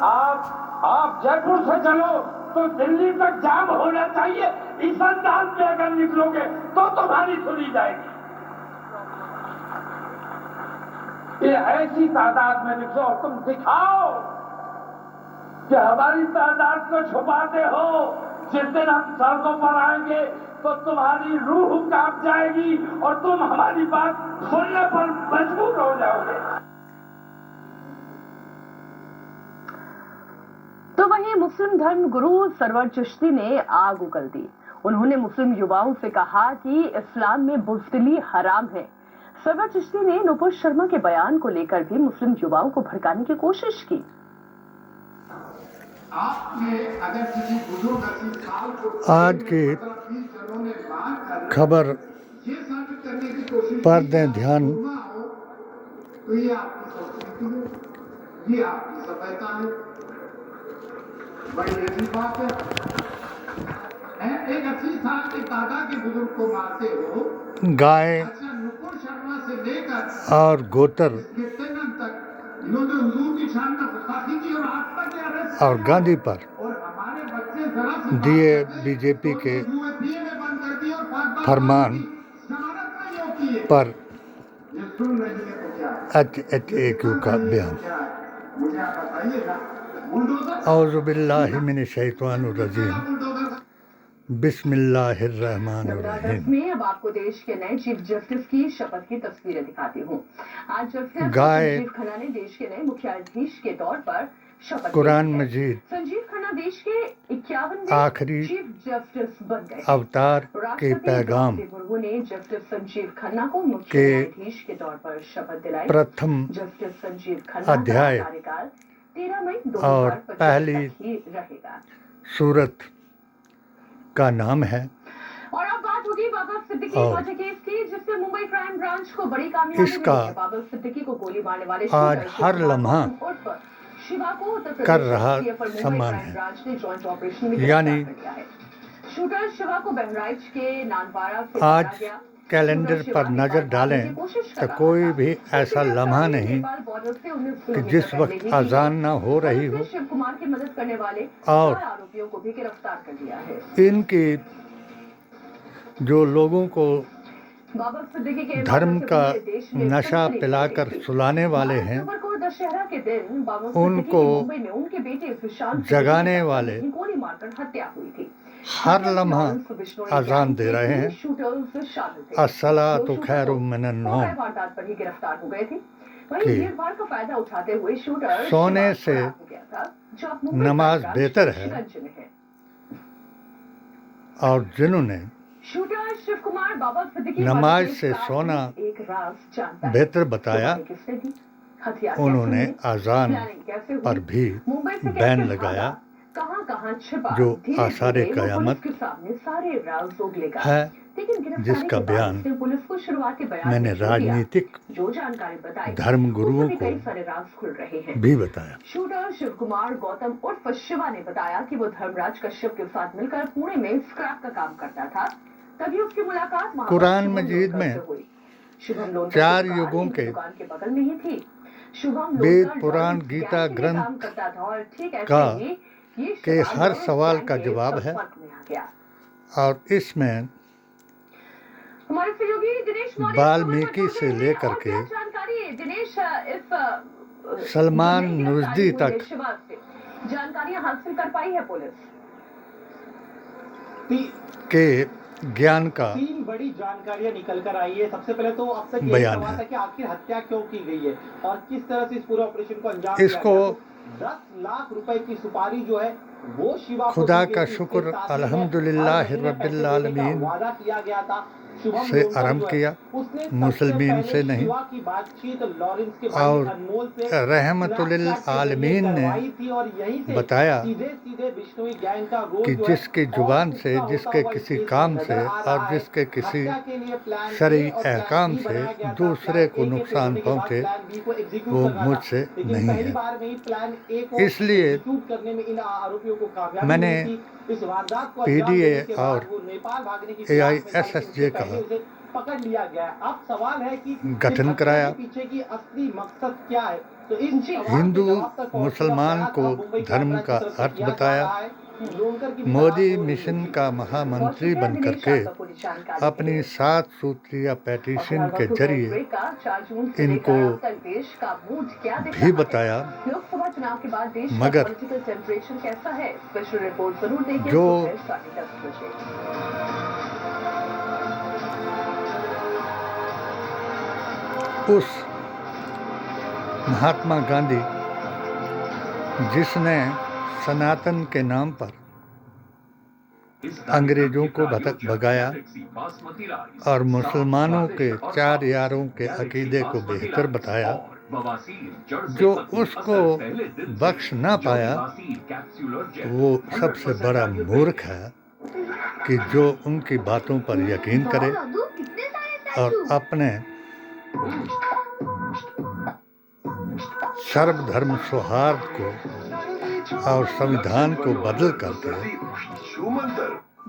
आप जयपुर से चलो तो दिल्ली तक जाम होना चाहिए। इस अंदाज में अगर निकलोगे तो तुम्हारी सुनी जाएगी। ये ऐसी तादाद में निकलो, तुम दिखाओ कि हमारी तादाद को छुपाते हो। जिस दिन हम सड़कों पर आएंगे तो तुम्हारी रूह कांप जाएगी और तुम हमारी बात सुनने पर मजबूर हो जाओगे। तो वहीं मुस्लिम धर्म गुरु सरवर चिश्ती ने आग उगल दी। उन्होंने मुस्लिम युवाओं से कहा कि इस्लाम में बुज़दिली हराम है। सरवर चिश्ती ने नुपुर शर्मा के बयान को लेकर भी मुस्लिम युवाओं को भड़काने की कोशिश की। आज की खबर पर दें ध्यान। तो ये आपकी संस्कृति है, ये आपकी सभ्यता है। बड़ी अच्छी बात है। एक 80 साल के दादा के बुजुर्ग को मारते हो। गाय अच्छा, नुपुर शर्मा से लेकर और गोतर तक इन्होंने हुजूर की शान में गुस्ताखी की और आज तक अरेस्ट और गांधी पर और हमारे बच्चे जरा से दिए बीजेपी के फरमान पर HHAQ का बयान। औज़ु बिल्लाहि मिनश शैतानिर रजीम। बिस्मिल्लाहिर्रहमानिर्रहीम। में अब आपको देश के नए चीफ जस्टिस की शपथ की तस्वीरें दिखाती हूँ। आज जस्टिस गाय संजीव खन्ना ने देश के नए मुख्याधीश के तौर पर शपथ कुरान ली है। मजीद संजीव खन्ना देश के 51वें आखिरी चीफ जस्टिस बन गए। अवतार के पैगाम मुर्मू ने जस्टिस संजीव खन्ना को मुख्य के न्यायाधीश के तौर पर शपथ दिलाई। प्रथम जस्टिस संजीव खन्ना अध्याय का कार्यकाल 13 मई और 2025 पहली तक ही रहेगा। सूरत का नाम है। और अब बात होगी बाबा सिद्दीकी और मर्डर केस की, जिससे मुंबई क्राइम ब्रांच को बड़ी कामयाबी इसका मिली है। बाबा सिद्दीकी को गोली मारने वाले आज शूटर हर शिवकुमार लम्हा उर्फ शिवा को उत्तर प्रदेश कर रहा एसटीएफ और मुंबई सम्मान क्राइम है। ब्रांच ने जॉइंट ऑपरेशन में यानी गिरफ्तार कर लिया है। शूटर शिवा को बहराइच के नानपाड़ा से आज पकड़ा गया। कैलेंडर शूटर पर शिवा नजर नेपाल डालें भागने की कोशिश कर तो रहा कोई था। भी उसकी ऐसा लम्हा गिरफ्तारी नहीं नेपाल बॉर्डर से 19 कि किलोमीटर जिस पहले वक्त ही की अजान है। ना हो रही पुलिस हो ने शिवकुमार की मदद करने वाले और 4 आरोपियों को भी गिरफ्तार कर लिया है। इनकी जो लोगों को बाबा सिद्दीकी के धर्म मर्डर से का पूरे देश में नशा सनसनी पिलाकर फैल गई थी। सुलाने वाले 12 हैं, अक्टूबर को दशहरा के दिन बाबा उनको सिद्दीकी की मुंबई में उनके बेटे सुशांत जगाने सिद्दीकी वाले की गोली मारकर हत्या हुई थी। हर लम्हा अजान दे रहे हैं, अस्सलातु खैरुम मिनन नौम, वारदात पर ही गिरफ्तार हो गए थे। वहीं भीड़भाड़ का फायदा उठाते हुए शूटर सोने से फरार हो गया था, जो अब मुंबई नमाज क्राइम बेहतर ब्रांच है। शिकंजे में है। और जिन्होंने शूटर शिवकुमार बाबा सिद्दीकी नमाज मर्डर से केस का सोना एक राज जानता है। बेहतर बताया। गोली किसने दी? हथियार उन्होंने कैसे मिले? अजान प्लानिंग कैसे हुई? पर भी मुंबई से कैसे बैन भागा? लगाया, कहां-कहां छिपा? जो धीरे-धीरे आसारे वो कयामत पुलिस के सामने सारे राज उगलेगा। है, लेकिन गिरफ्तारी जिसका के बाद बयान उसने पुलिस को शुरुआती बयान मैंने में जो दिया, राजनीतिक जो जानकारी बताई, धर्म गुरुओं उससे भी को कई सारे राज खुल रहे हैं। भी बताया। शूटर शिवकुमार गौतम उर्फ शिवा ने बताया कि वो धर्मराज कश्यप के साथ मिलकर पुणे में स्क्रैप का काम करता था। तभी उसकी मुलाकात वहां पर कुरान शुभम मजीद लोनकर में से हुई। शुभम लोनकर की 4 दुकान युगों इनकी के दुकान के बगल में ही थी। शुभम वेद, लोनकर पुराण, लॉरेंस गीता, गैंग के लिए ग्रंथ काम करता था और ठीक ऐसे का ही ये के शिवा हर लॉरेंस सवाल गैंग का के जवाब है। संपर्क में आ गया। और इसमें हमारे सहयोगी दिनेश मौर्य वाल्मीकि से लेकर के जानकारी दिनेश इस सलमान नई रुश्दी गिरफ्तारी हुई तक है शिवा से जानकारियां हासिल कर पाई है पुलिस। के ज्ञान का 3 बड़ी जानकारियां निकल कर आई है। सबसे पहले तो अब तक ये बयान सवाल है। था कि आखिर हत्या क्यों की गई है और किस तरह से इस पूरे ऑपरेशन को अंजाम इसको दिया गया। 10 लाख रुपए की सुपारी जो है वो शिवा को खुदा दी गई का थी। शुक्र इसके साथ ही अल्हम्दुलिल्लाह हर महीने पैसे रब्बिल देने का आलमीन वादा किया गया था। शुभम से लोनकर आरंभ जो है, किया, उसने सबसे मुसलमीन पहले से नहीं। शिवा की बातचीत लॉरेंस के भाई और अनमोल से रहमतुलिल स्नैपचैट के जरिए आलमीन ने करवाई थी और यहीं से बताया सीधे बिश्नोई गैंग का रोल कि जो है जिसकी जुबान और से, होता जिसके हुआ किसी इस केस काम में से नजर आ रहा और है। जिसके किसी हत्या के लिए प्लान ए शरई और प्लान अहकाम बी से बनाया गया था। दूसरे प्लान को ए के नुकसान फेल होने के बाद पहुंचे, प्लान बी को एग्जीक्यूट वो करना था। मुझसे लेकिन नहीं पहली है। बार में ही प्लान ए को इसलिए एग्जीक्यूट करने में इन आरोपियों को कामयाबी मैंने मिली थी। इस वारदात को अंजाम PDA देने के बाद और वो नेपाल भागने की फिराक में था, लेकिन AISSJ उससे का पहले उसे पकड़ लिया गया है। अब सवाल है कि गठन कराया। पीछे की असली मकसद क्या है? तो इस हिंदू मुसलमान को धर्म का अर्थ बताया। मोदी मिशन का महामंत्री बन करके अपनी 7 सूत्रीय पेटिशन के जरिए इनको भी बताया, लोकसभा चुनाव के बाद देश मगर का पॉलिटिकल टेम्परेचर कैसा है, स्पेशल रिपोर्ट जरूर देखें जो दोपहर 10:30 बजे। उस महात्मा गांधी जिसने सनातन के नाम पर अंग्रेजों को भगाया और मुसलमानों के 4 यारों के अकीदे को बेहतर बताया, जो उसको बख्श ना पाया वो सबसे बड़ा मूर्ख है कि जो उनकी बातों पर यकीन करे और अपने सर्वधर्म सौहार्द को और संविधान को बदल करके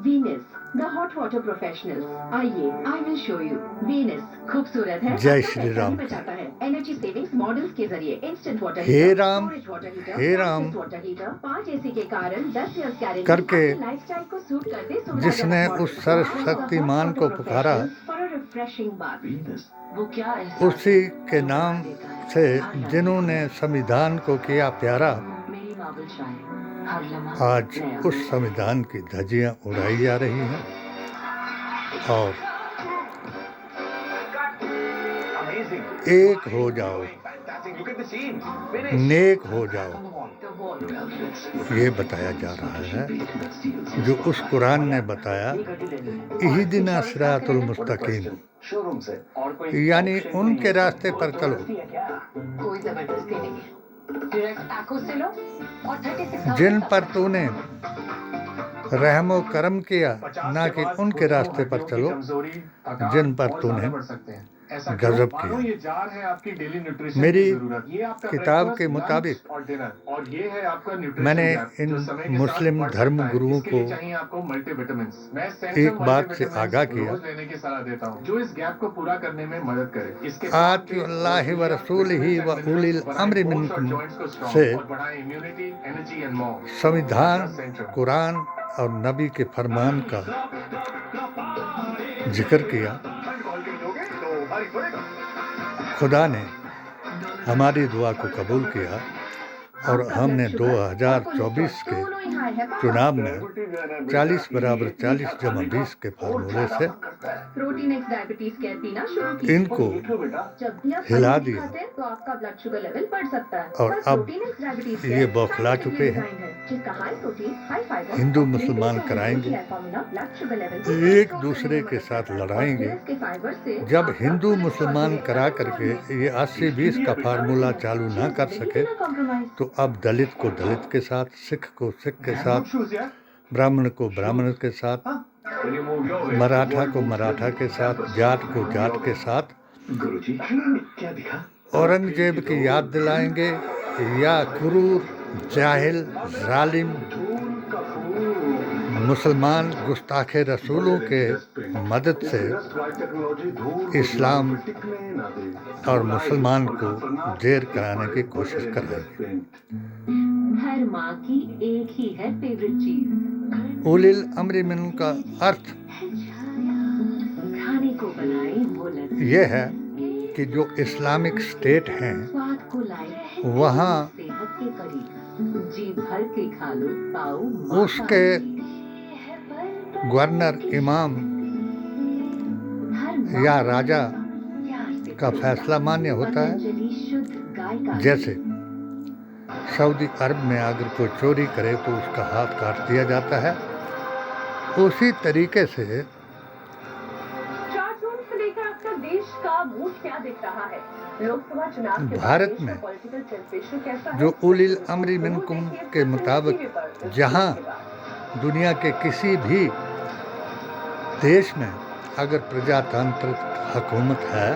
Venus the hot water professional, आइए I will show you. Venus खूबसूरत है, जय श्री राम। बचाता है एनर्जी सेविंग्स मॉडल्स के जरिए इंस्टेंट वाटर हे राम, वाटर हीटर, हे राम वाटर हीटर 5 एसी के कारण 10 इयर्स गारंटी करके लाइफस्टाइल को सूट करते जिसने उस सर्वशक्तिमान को पुकारा, रिफ्रेशिंग बात वो क्या है उसी के नाम से जिन्होंने संविधान को किया प्यारा, मेरी मावल शाह हर लम्हा आज उस संविधान की धज्जियां उड़ाई जा रही हैं और एक हो जाओ, नेक हो जाओ, ये बताया जा रहा है जो उस कुरान ने बताया, इहदिना सिरातुल मुस्तकीम, यानी उनके रास्ते पर चलो कोई जबरदस्ती नहीं है, डायरेक्ट आंखों से लो और 36 जिन पर तूने रहमो करम किया, ना कि उनके रास्ते पर चलो जिन पर तूने गजब किया। मेरी किताब के मुताबिक मैंने इन मुस्लिम धर्म गुरुओं को एक बात से आगाह किया, जो इस गैप को पूरा करने में मदद करे। आतिउल्लाहि व रसूलिही व उलिल अम्रि मिनकुम से संविधान, कुरान और नबी के फरमान का जिक्र किया। खुदा ने हमारी दुआ को कबूल किया और हमने 2024 के चुनाव में 40 बराबर 40 जमा 20 के फार्मूले से प्रोटीन एक्स डायबिटीज केयर पीना शुरू कीजिए। इनको जब भी आप हिला पनीर दिया खाते हैं तो आपका ब्लड शुगर लेवल बढ़ सकता है। और पर अब प्रोटीन एक्स डायबिटीज ये केयर बौखला साइंटिफिक चुके हैं। डिजाइन है, जिसका high protein high fibre Hindu मुसलमान कराएंगे, एक दूसरे के साथ लड़ाएंगे। जब हिंदू मुसलमान करा करके ये 80-20 का फार्मूला चालू ना कर सके तो अब दलित को दलित के साथ, सिख को सिख के साथ, ब्राह्मण को ब्राह्मण के साथ, मराठा को मराठा के साथ, जाट को जाट के साथ औरंगजेब की याद दिलाएंगे या क्रूर, जाहिल, जालिम मुसलमान गुस्ताखे रसूलों के मदद से इस्लाम और मुसलमान को देर कराने की कोशिश करेंगे। हर माँ की एक ही है फेवरेट चीज, उलिल अम्रि मिन का अर्थ खाने को बनाए वो लगे, यह है कि जो इस्लामिक स्टेट हैं स्वाद को लाए वहाँ सेहत के करीब, जी भर के खा लो पाओ उसके गवर्नर, इमाम या राजा का फैसला मान्य होता है। जैसे सऊदी अरब में अगर कोई चोरी करे तो उसका हाथ काट दिया जाता है, उसी तरीके से चार जून से लेकर अब तक देश का मूड क्या दिख रहा है, लोकसभा चुनाव के बाद भारत देश का में पॉलिटिकल टेम्परेचर कैसा है, जो उलिल अम्रि मिनकुम के मुताबिक जहां दुनिया के किसी भी देश में अगर प्रजातांत्रिक हुकूमत है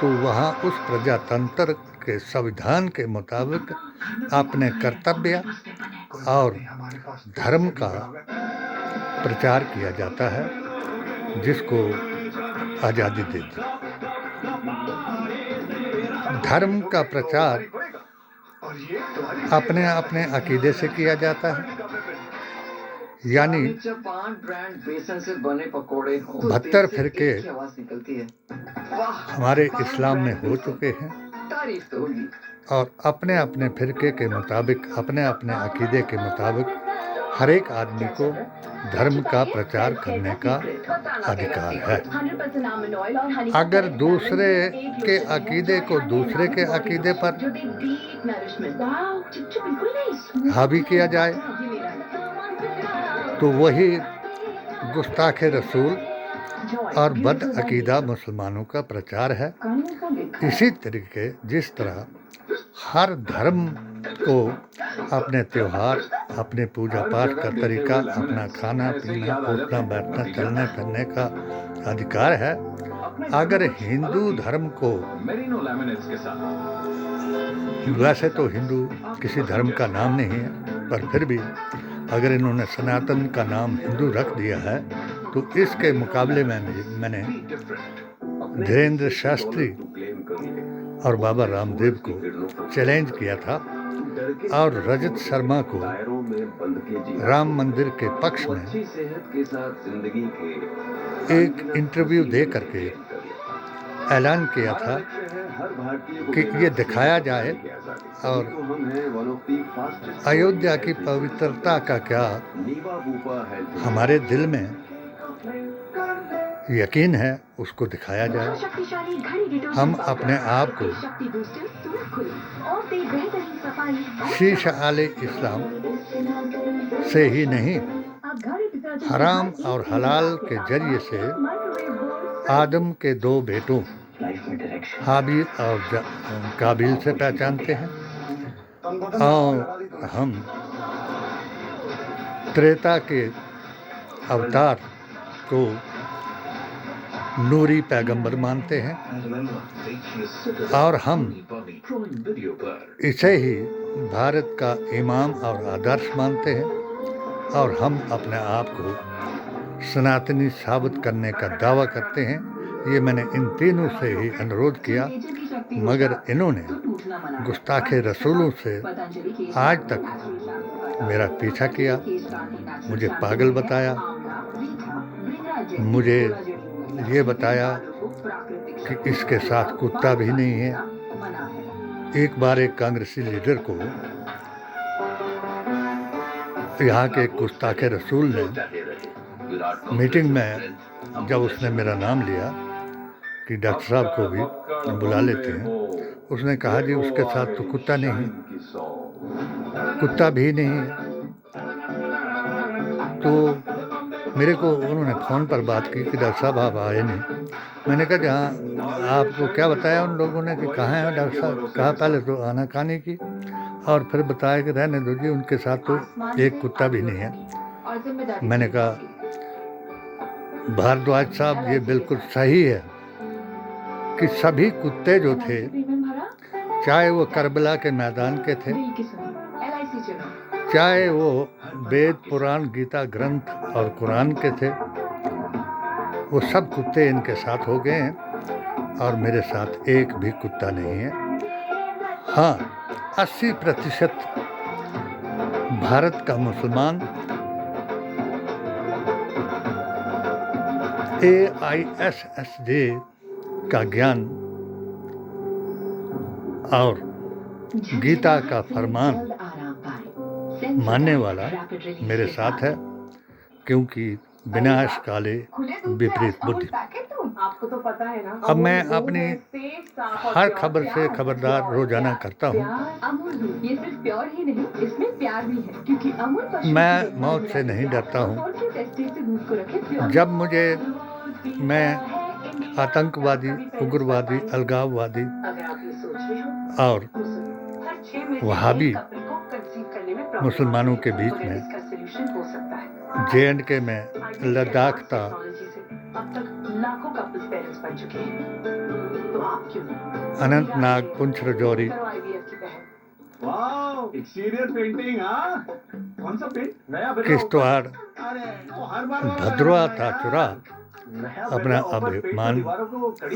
तो वहाँ उस प्रजातंत्र के संविधान के मुताबिक अपने कर्तव्य और धर्म का प्रचार किया जाता है, जिसको आज़ादी दे दी। धर्म का प्रचार अपने अपने अकीदे से किया जाता है, यानी 72 से बने पकोड़े 72 फिरके हमारे इस्लाम में हो चुके हैं तारीफ तो होगी। और अपने अपने फिरके के मुताबिक, अपने अपने अकीदे के मुताबिक हर एक आदमी को धर्म का प्रचार करने का अधिकार है। अगर दूसरे के अकीदे को दूसरे के अकीदे पर हावी किया जाए तो वही गुस्ताखे रसूल और बद अकीदा मुसलमानों का प्रचार है। इसी तरीके जिस तरह हर धर्म को अपने त्योहार, अपने पूजा पाठ का तरीका, अपना खाना पीना, उठना बैठना, चलने फिरने का अधिकार है, अगर हिंदू धर्म को, वैसे तो हिंदू किसी धर्म का नाम नहीं है, पर फिर भी अगर इन्होंने सनातन का नाम हिंदू रख दिया है तो इसके मुकाबले में मैंने धीरेन्द्र शास्त्री और बाबा रामदेव को चैलेंज किया था और रजत शर्मा को राम मंदिर के पक्ष में एक इंटरव्यू दे करके ऐलान किया था कि ये दिखाया जाए और अयोध्या की पवित्रता का क्या हमारे दिल में यकीन है उसको दिखाया जाए। हम अपने आप को शीश आले इस्लाम से ही नहीं, हराम और हलाल के जरिए से आदम के दो बेटों हाबिल और काबिल से पहचानते हैं और हम त्रेता के अवतार को नूरी पैगंबर मानते हैं और हम इसे ही भारत का इमाम और आदर्श मानते हैं और हम अपने आप को सनातनी साबित करने का दावा करते हैं। ये मैंने इन तीनों से ही अनुरोध किया, मगर इन्होंने गुस्ताखे रसूलों से आज तक मेरा पीछा किया, मुझे पागल बताया, मुझे ये बताया कि इसके साथ कुत्ता भी नहीं है। एक बार एक कांग्रेसी लीडर को यहाँ के गुस्ताखे रसूल ने मीटिंग में, जब उसने मेरा नाम लिया कि डॉक्टर साहब को भी बुला लेते हैं, उसने कहा जी उसके साथ तो कुत्ता नहीं, कुत्ता भी नहीं है। तो मेरे को उन्होंने फ़ोन पर बात की कि डॉक्टर साहब आप आए नहीं। मैंने कहा जहाँ आपको क्या बताया उन लोगों ने कि कहाँ है डॉक्टर साहब? कहा पहले तो आनाकानी की और फिर बताया कि रहने दो जी, उनके साथ तो एक कुत्ता भी नहीं है। मैंने कहा भारद्वाज साहब ये बिल्कुल सही है कि सभी कुत्ते जो थे, चाहे वो करबला के मैदान के थे, चाहे वो वेद पुराण गीता ग्रंथ और कुरान के थे, वो सब कुत्ते इनके साथ हो गए हैं और मेरे साथ एक भी कुत्ता नहीं है। हाँ, 80% भारत का मुसलमान AISSJ का ज्ञान और गीता का फरमान मानने वाला मेरे साथ है, क्योंकि विनाश काले विपरीत बुद्धि। आपको तो पता है ना। अब मैं अपनी हर खबर से खबरदार रोजाना करता हूँ। ये सिर्फ प्योर ही नहीं, इसमें प्यार भी है, क्योंकि अमूल मैं मौत से नहीं डरता हूँ। जब मुझे, मैं आतंकवादी, उग्रवादी, अलगाववादी और वहाबी मुसलमानों के बीच में JNK में लद्दाख था, अनंतनाग, पुंछ राजौरी, किश्तवाड़, भद्रवा था चुरा, अपना अभिमान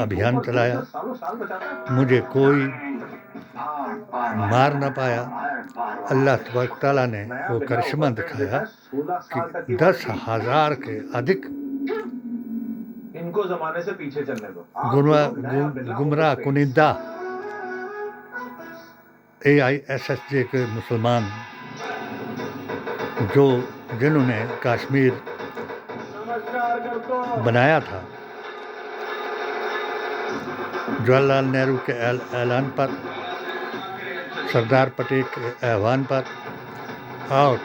अभियान चलाया। मुझे कोई मार न पाया। अल्लाह तबारक तआला ने वो करिश्मा दिखाया कि 10,000 के अधिक इनको जमाने से पीछे चलने दो। गुमराह कुनिंदा AISSJ के मुसलमान जिन्होंने कश्मीर बनाया था जवाहरलाल नेहरू के ऐलान पर, सरदार पटेल के आह्वान पर और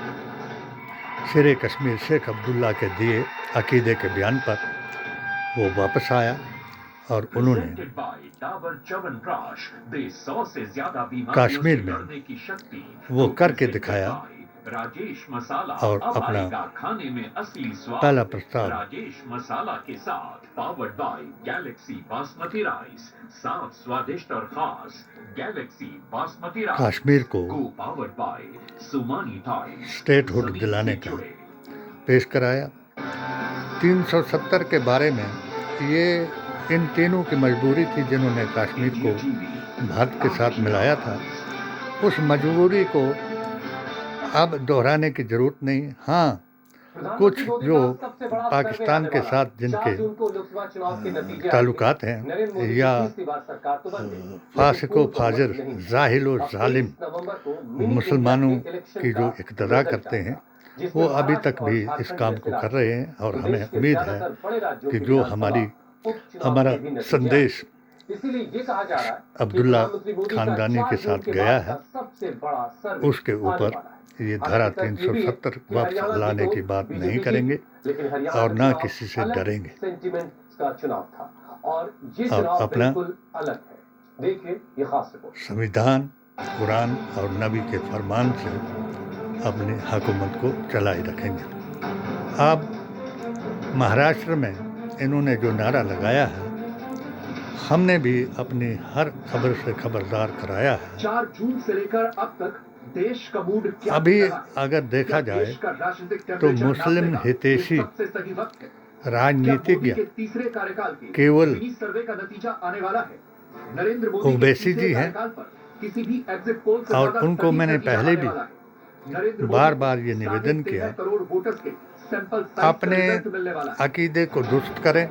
शेर कश्मीर शेख अब्दुल्ला के दिए अकीदे के बयान पर वो वापस आया और उन्होंने कश्मीर में वो करके दिखाया राजेश मसाला और अपना खाने में असली स्वाद पहला प्रस्ताव राजेश मसाला के साथ powered by Galaxy Basmati rice, साथ स्वादिष्ट और खास गैलेक्सी बासमती राइस कश्मीर को पावर्ड बाय सुमानी थाई स्टेटहुड दिलाने का पेश कराया। 370 के बारे में ये इन तीनों की मजबूरी थी जिन्होंने कश्मीर को भारत के साथ मिलाया था। उस मजबूरी को अब दोहराने की जरूरत नहीं। हाँ, कुछ जो पाकिस्तान के साथ जिनके ताल्लुकात हैं या फासिको फाजिर जाहिल और जालिम मुसलमानों की जो इक़्तिदा करते हैं वो अभी तक भी इस काम को कर रहे हैं और हमें उम्मीद है कि जो हमारा संदेश अब्दुल्ला खानदानी के साथ गया है उसके ऊपर ये धारा 370 वापस लाने की बात नहीं करेंगे और ना किसी से डरेंगे और अपना संविधान, कुरान और नबी के फरमान से अपनी हुकूमत को चलाए रखेंगे। अब महाराष्ट्र में इन्होंने जो नारा लगाया है हमने भी अपनी हर खबर से खबरदार कराया है। 4 जून से लेकर अब तक देश का मूड क्या अभी अगर देखा जाए तो मुस्लिम हितैषी राजनीतिज्ञ केवल ओवैसी जी हैं और उनको मैंने पहले भी बार बार ये निवेदन किया अपने अकीदे को दुरुस्त करें,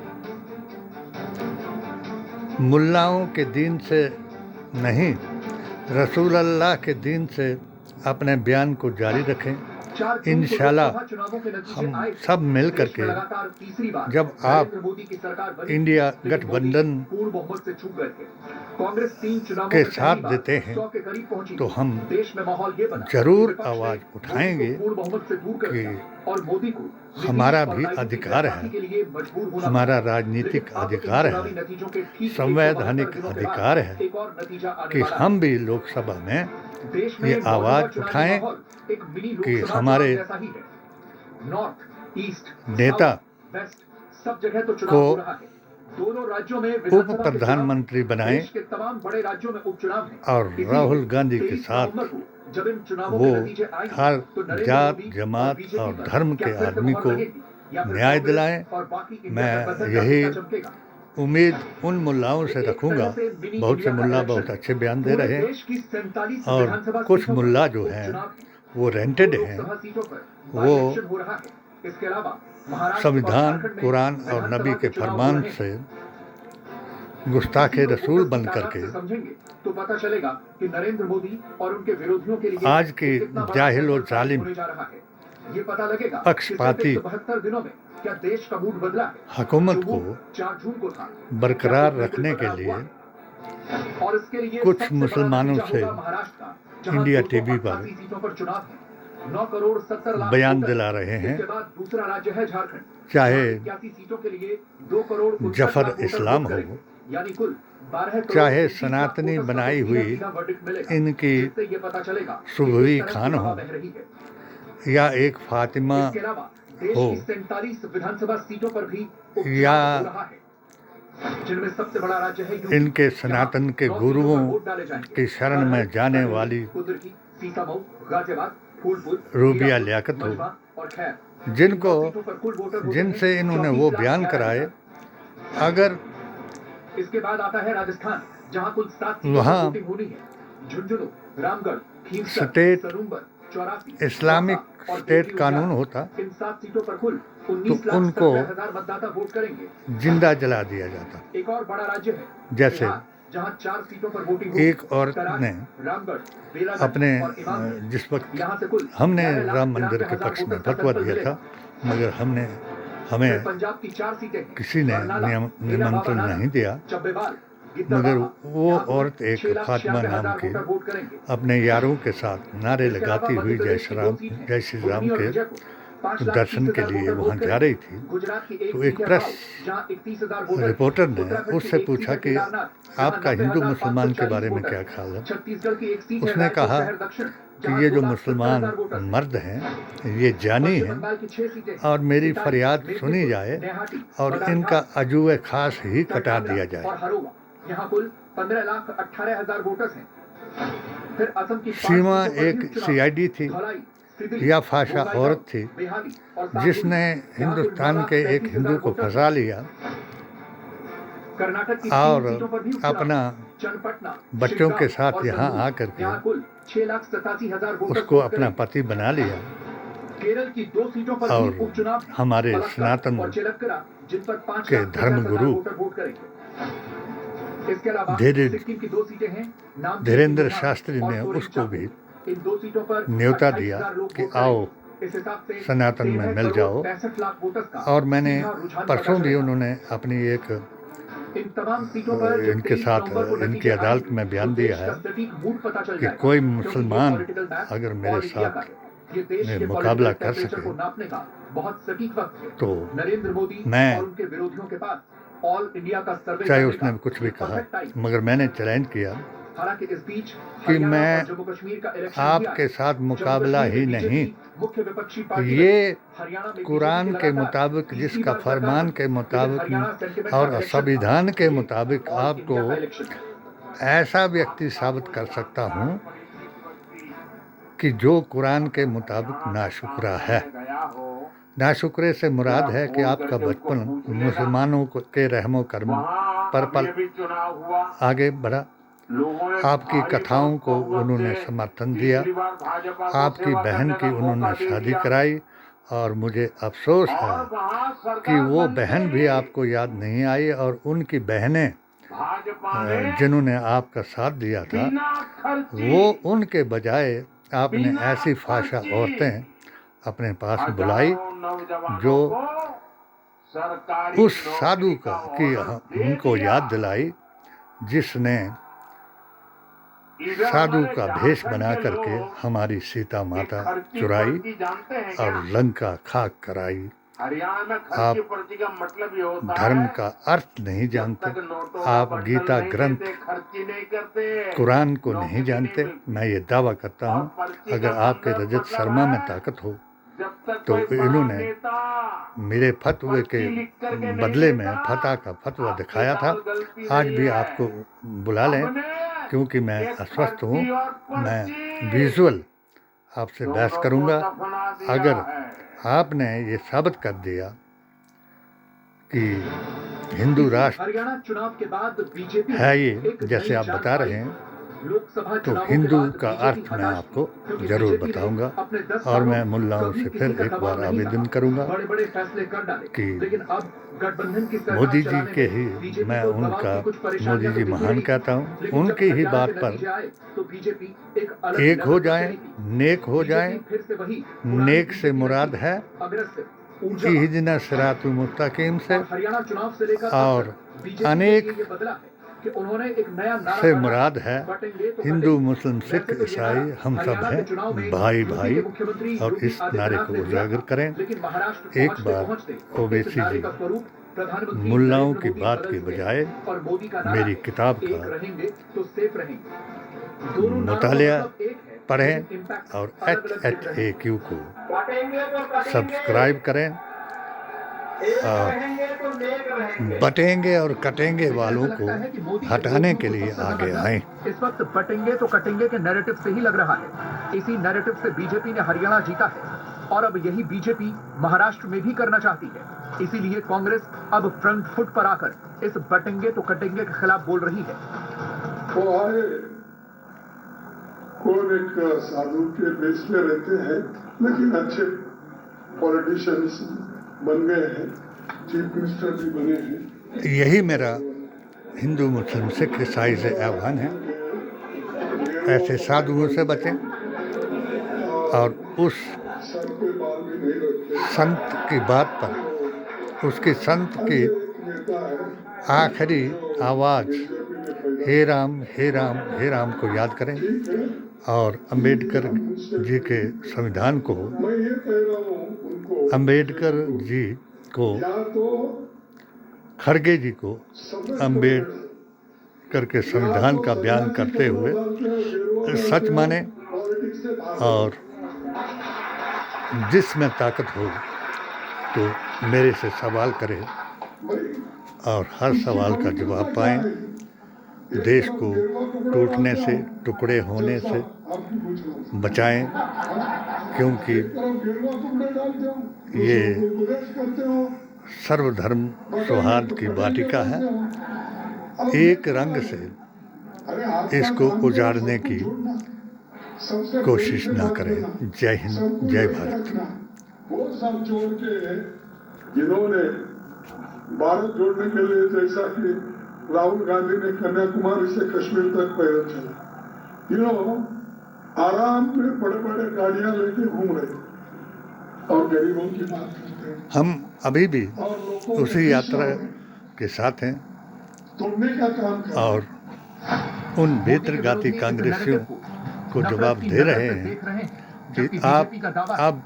मुल्लाओं के दीन से नहीं रसूल अल्लाह के दीन से अपने बयान को जारी रखें। इंशाल्लाह हम सब मिल करके जब आप इंडिया गठबंधन के साथ देते हैं तो हम जरूर आवाज़ उठाएंगे कि हमारा भी अधिकार है, हमारा राजनीतिक अधिकार है, संवैधानिक अधिकार है कि हम भी लोकसभा में ये आवाज़ उठाएं कि हमारे नेता को उप प्रधानमंत्री बनाएं और राहुल गांधी के साथ वो हर जात जमात और धर्म के आदमी को न्याय दिलाएं। मैं यही उम्मीद उन मुल्लाओं से रखूंगा। बहुत से मुल्ला बहुत अच्छे बयान दे रहे हैं और कुछ मुल्ला जो हैं वो रेंटेड हैं, वो संविधान, कुरान और नबी के फरमान से गुस्ताखे रसूल बन करके तो पता चलेगा कि नरेंद्र मोदी और उनके विरोधियों के लिए आज के जाहिल और जालिम ये पता लगेगा पक्षपाती 72 दिनों में क्या देश का मूड बदला है। हुकूमत को 4 जून को था बरकरार रखने के लिए और इसके लिए कुछ मुसलमानों से इंडिया टीवी पर 9 करोड़ 70 लाख बयान दिला रहे हैं। इसके बाद दूसरा राज्य है झारखंड, चाहे 81 सीटों के लिए 2 करोड़ जफर इस्लाम हो, यानी कुल 12 चाहे सनातनी बनाई हुई इनकी सुबही खान हो या एक फातिमा हो 47 विधानसभा सीटों पर भी या जिनमें सबसे बड़ा राज्य है इनके सनातन के गुरुओं की शरण में जाने वाली रूबिया लियाकत हो, जिनसे इन्होंने वो बयान कराए अगर इसके बाद आता है राजस्थान, जहां कुल 7 वहाँ वोटिंग होनी है। झुंझुनू, रामगढ़, खींवसर, स्टेट सरूंबर, 84, इस्लामिक और स्टेट बेटी कानून उजियार। होता इन 7 सीटों पर कुल तो 19,70,000 मतदाता वोट करेंगे। जिंदा जला दिया जाता। एक और बड़ा राज्य है जैसे बिहार, जहां 4 सीटों पर वोटिंग होगी। एक औरत सराय, ने रामगढ़, बेलागढ़ अपने और इमामगढ़। जिस वक्त यहाँ से कुल हमने 11,93,000 राम मंदिर के पक्ष में वोटर्स का फतवा दस्तक दिया था, मिलेगा। मगर फिर हमें पंजाब की 4 सीटें हैं। किसी ने बरनाला, निमंत्रण डेरा बाबा नहीं दिया, चब्बेबाल, मगर गिद्दाबाहा, वो यहाँ कुल औरत एक 6,96,000 फातिमा नाम की वोटर वोट करेंगे। अपने यारों के साथ नारे इसके अलावा लगाती हुई मध्य प्रदेश की 2 सीट हैं, जय श्री राम बुधनी और के विजयपुर, 5 लाख दर्शन 30,000 के लिए वोटर वहाँ वोट जा रही करेंगे। थी। गुजरात की तो सीट एक है प्रेस भाव, जहाँ 31,000 वोटर। रिपोर्टर ने उत्तराखंड उससे की एक पूछा सीट कि है केदारनाथ, जहाँ आपका हिंदू 90,540 मुसलमान के बारे में वोटर। क्या ख्याल है। छत्तीसगढ़ की एक सीट है उसने रायपुर कहा शहर दक्षिण, कि जहाँ ये जो 2,70,000 मुसलमान वोटर हैं। मर्द हैं ये जानी पश्चिम हैं बंगाल की 6 सीटें हैं। और मेरी इटाई, फरियाद मेदिनीपुर, सुनी जाए नेहाटी, और बदायूं इनका अजूए खास ही कटा चरकांगड़ा दिया जाए। और हरोवा, यहाँ कुल 15,18,000 वोटर्स हैं। फिर असम की 5 सीमा सीटों पर एक भी उपचुनाव। सीआईडी थी धौलाई, सिदली, या फाशा बोंगाईगांव, औरत थी बेहाली और सातपुर, जिसने यहाँ कुल हिंदुस्तान के एक 9,35,000 हिंदू को वोटर हैं। फंसा लिया कर्नाटक की और 3 सीटों पर भी उपचुनाव। अपना चन्नपटना, बच्चों के शिवगांव साथ और यहाँ जम्मू, आकर के यहाँ कुल 6,87,000 वोटर उसको वोट अपना करेंगे। पति बना लिया। केरल की 2 सीटों पर और भी उपचुनाव। हमारे पलक्कड़ सनातन और चिलक्करा, जिन पर 5 के लाख धर्मगुरु वोटर वोट करेंगे। इसके अलावा सिक्किम की 2 सीटें हैं। धीरेन्द्र शास्त्री ने उसको भी इन 2 सीटों पर न्योता दिया 28,000 लोग कि वोट आओ करेंगे। इस हिसाब से सनातन में 13 मिल करोड़ जाओ। 65 लाख वोटर्स का और मैंने सीधा रुझान परसों पता भी चलेगा। उन्होंने अपनी एक इन तमाम सीटों पर जब इनके 23 साथ नवंबर को इनकी नतीजे अदालत आएंगे, में बयान तो दिया देश है का सटीक मूड पता चल कि जाएगा। कोई क्योंकि ये मुसलमान पॉलिटिकल मैप अगर मेरे ऑल इंडिया का साथ है। ये देश में के मुकाबला पॉलिटिकल कर टेम्परेचर सके को नापने का बहुत सटीक वक्त है। तो नरेंद्र मोदी मैं और उनके विरोधियों के पास ऑल इंडिया का सर्वे चाहे करने उसने का कुछ भी ये कहा, perfect time। मगर मैंने चैलेंज किया हालांकि इस बीच कि हरियाणा मैं और जम्मू कश्मीर का इलेक्शन आपके साथ मुकाबला ही नहीं, मुख्य विपक्षी पार्टी ये हरियाणा में कुरान बीजेपी के लगातार मुताबिक, तीसरी जिसका बार सरकार फरमान में। के लेकिन हरियाणा मुताबिक सेंटिमेंट और का इलेक्शन संविधान के ये मुताबिक ऑल आपको इंडिया का इलेक्शन है। ऐसा व्यक्ति साबित कर सकता हूँ कि जो कुरान के मुताबिक नाशुक्रा है। नाशुक्रे से मुराद है कि आपका बचपन मुसलमानों के रहमो कर्म पर पल आगे बढ़ा, आपकी कथाओं को उन्होंने समर्थन दिया, आपकी बहन की उन्होंने शादी कराई और मुझे अफसोस है कि वो बहन भी आपको याद नहीं आई और उनकी बहनें जिन्होंने आपका साथ दिया था वो उनके बजाय आपने ऐसी फाशा औरतें अपने पास बुलाई जो उस साधु का की उनको याद दिलाई जिसने साधु का भेष बना करके हमारी सीता माता चुराई और लंका खाक कराई। आप धर्म का अर्थ नहीं जानते, आप गीता ग्रंथ कुरान को नहीं जानते। मैं ये दावा करता हूँ अगर आपके रजत शर्मा में ताकत हो तो इन्होंने मेरे फतवे के बदले में फतह का फतवा दिखाया था। आज भी आपको बुला लें क्योंकि मैं अस्वस्थ हूँ, मैं विजुअल आपसे बहस करूँगा। अगर आपने ये साबित कर दिया कि हिंदू राष्ट्र हरियाणा चुनाव के बाद बीजेपी है ये जैसे आप बता रहे हैं, तो हिंदू का अर्थ मैं आपको जरूर बताऊंगा और मैं मुल्लाओं से फिर एक बार आवेदन करूंगा कि मोदी जी के ही मैं उनका मोदी जी महान कहता हूं, उनकी ही बात पर एक हो जाएं, नेक हो जाएं। नेक से मुराद है इहदिना सिरातुल मुस्तकीम से और अनेक से मुराद है हिंदू मुस्लिम सिख ईसाई हम सब हैं भाई भाई। और इस नारे को उजागर करें। एक बार ओवैसी जी मुल्लाओं की बात के बजाय मेरी किताब का मुतालिया पढ़ें और HHAQ को सब्सक्राइब करें। बटेंगे और कटेंगे वालों को हटाने के लिए आगे आए। इस वक्त बटेंगे तो कटेंगे के नैरेटिव से ही लग रहा है। इसी नैरेटिव से बीजेपी ने हरियाणा जीता है। और अब यही बीजेपी महाराष्ट्र में भी करना चाहती है। इसीलिए कांग्रेस अब फ्रंट फुट पर आकर इस बटेंगे तो कटेंगे के खिलाफ बोल रही है। वो आए कौन एक साधु के बेस में रहते हैं, लेकिन अच्छे पॉलिटिशियंस बन गए हैं, चीफ मिनिस्टर भी बने हैं। यही मेरा हिंदू मुस्लिम सिख ईसाई से आह्वान है, ऐसे साधुओं से बचें और उस संत की बात पर, उसके संत की आखिरी आवाज़ हे राम हे राम हे राम को याद करें और अंबेडकर जी के संविधान को, अंबेडकर जी को, खड़गे जी को अंबेडकर के संविधान का बयान करते हुए सच माने और जिसमें ताकत हो तो मेरे से सवाल करें और हर सवाल का जवाब पाएं। देश को टूटने से, टुकड़े होने से बचाएं, क्योंकि ये सर्वधर्म सौहार्द की वाटिका है। एक रंग से इसको उजाड़ने की कोशिश ना करें। जय हिंद, जय भारत। वो सब छोड़ के जिन्होंने भारत जोड़ने के लिए, जैसा कि राहुल गांधी ने कन्याकुमारी से कश्मीर तक पैदल चला, आराम में बड़े बड़े गाड़ियां लेके घूम रहे और गरीबों की बात करते हैं। हम अभी भी उसी यात्रा के साथ हैं तोड़ने का काम कर और उन बेतरगाती कांग्रेसियों को जवाब दे रहे हैं कि आप अब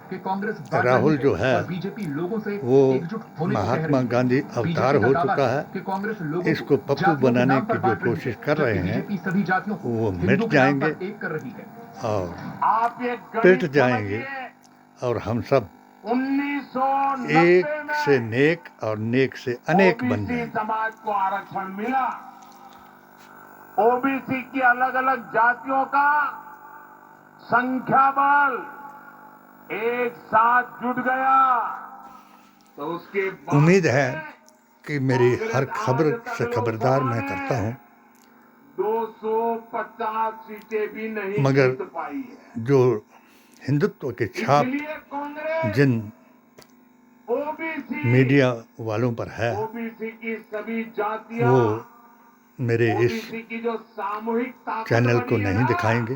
राहुल जो है वो महात्मा गांधी अवतार हो चुका है, इसको पप्पू बनाने की जो कोशिश कर रहे हैं वो मिट जाएंगे और पिट जाएंगे और हम सब एक से नेक और नेक से अनेक बन जाएंगे। समाज को आरक्षण मिला, ओबीसी की अलग अलग जातियों का संख्या बल एक साथ जुट गया तो उसके उम्मीद है कि मेरी हर खबर से खबरदार मैं करता हूं, 250 सीटें भी नहीं मगर जीत पाई है। जो हिंदुत्व के छाप इसलिए कांग्रेस जिन ओबीसी मीडिया वालों पर है ओबीसी की सभी जातियां वो मेरे इस ओबीसी की जो सामूहिक ताकत चैनल को बनी है नहीं ना, दिखाएंगे।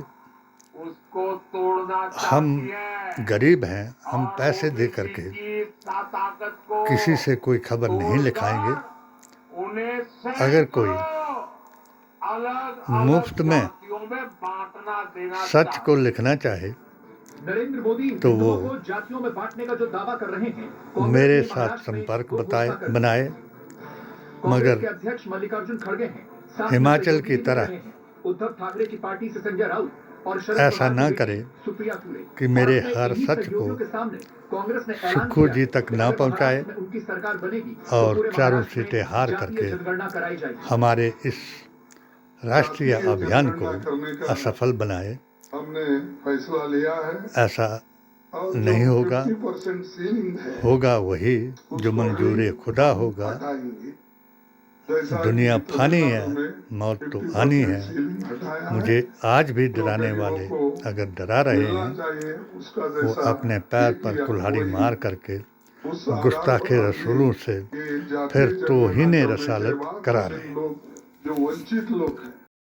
उसको तोड़ना हम चाहती है। गरीब हैं, हम और पैसे दे ओबीसी करके की ताकत को किसी से कोई खबर नहीं लिखाएंगे। उन्हें अगर कोई अलग मुफ्त में बांटना देना सच को लिखना चाहे नरेंद्र मोदी तो वो हिंदुओं को जातियों में बांटने का जो दावा कर रहे हैं, मेरे साथ संपर्क बनाए। मगर के अध्यक्ष मल्लिकार्जुन खड़गे हैं, साथ में हिमाचल की सहयोगी तरह भी रहे हैं। उद्धव ठाकरे की पार्टी से संजय राउत और शरद ऐसा पवार ना की करे सुप्रिया सुले कि मेरे और अपने हर इन्हीं सच सहयोगियों को के सामने कांग्रेस ने ऐलान सुक्खू किया जी तक कि ना अगर पहुंचाए महाराष्ट्र में उनकी सरकार बनेगी और तो पूरे चारों महाराष्ट्र में सीटें हार जातीय करके जनगणना कराई जाएगी। हमारे इस राष्ट्रीय अभियान को असफल बनाए। हमने फैसला लिया है। ऐसा और नहीं जो होगा। 50% सीलिंग है, होगा वही जो मंजूर खुदा होगा। हटाएंगे। जैसा दुनिया कि फानी है, में मौत तो 50% आनी है। सीलिंग हटाया है। मुझे आज भी डराने वाले अगर डरा रहे मिलना हैं चाहिए, उसका वो जैसा अपने पैर एक पर या कुल्हाड़ी वही मार करके उस आधार गुस्ताखे पर रसूलों से कि जातीय फिर तौहीन जनगणना करने रसालत के बाद करा जिन रहे हैं। लोग जो वंचित लोग हैं